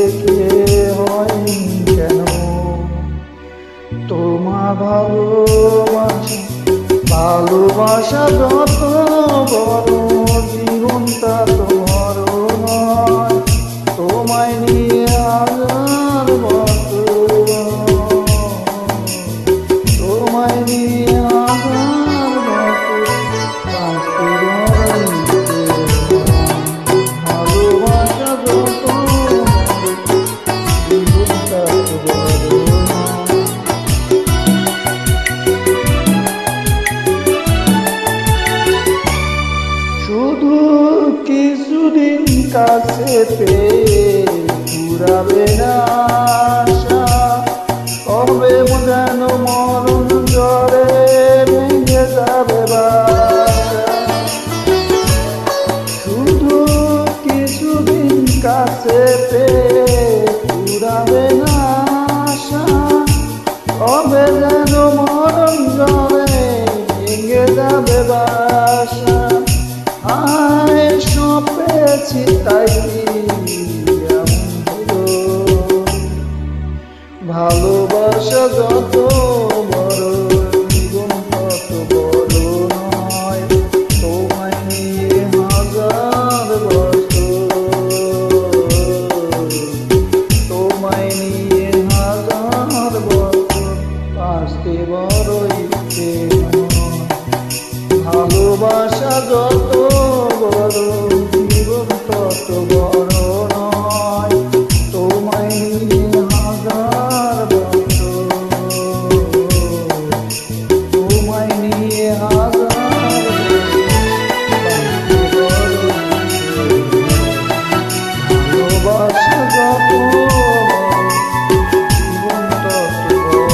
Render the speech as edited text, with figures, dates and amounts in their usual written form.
দেখে হয়নি কেন তোমার ভালোবাসা ভালোবাসা যত বড় জীবনটা তোমার নয় তোমায় নিয়ে হাজার বছর তোমায় নিয়ে হাজার বছর বাঁচতে ভালোবাসা যত জীবনটা তোমার শুধু কিছুদিন কাছে পেয়ে ঘুরাবে না আশা কবে যেন মরণ জ্বরে ভেঙে যাবে বাসা শুধু কিছুদিন কাছে পেয়ে ঘুরাবে না আশা কবে যেন মরণ জ্বরে ভেঙে যাবে বাসা আয় সপেছি তাই ভালোবাসা যত বড় জীবন তত বড় নয় তোমায় নিয়ে হাজার বছর তোমায় নিয়ে হাজার বছর বাঁচতে বড় ইচ্ছে ভালোবাসা যত বড় জীবন তত বড় নয় তোমায় নিয়ে হাজার বছর তোমায় নিয়ে হাজার ভালোবাসা যত